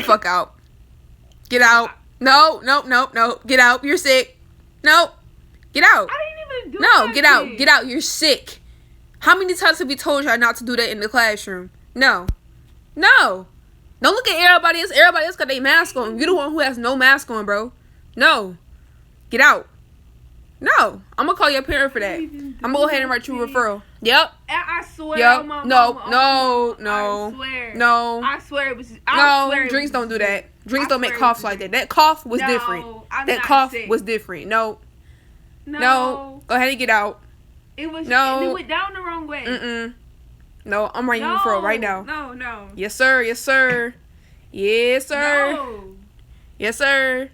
fuck out. Get out. No. Get out. You're sick. No. Get out. I didn't even do No, get out. nothing. Get out. You're sick. How many times have we told y'all not to do that in the classroom? No. No. Don't look at everybody else. Everybody else got their mask on. You're the one who has no mask on, bro. No. Get out. No. I'm going to call your parent for that. I'm going to go ahead and write you a referral. Yep. I swear Yep. on my No. mama, No. I No. swear. No. I swear it was. No. Drinks don't do that. Drinks don't make coughs like that. That cough was different. I'm That not cough sick. was different. No. No. Go ahead and get out. It was. No. It went down the wrong way. Mm-mm. No, I'm writing you a referral right now. No. Yes, sir. Yes, sir. Yes, sir. No. Yes, sir.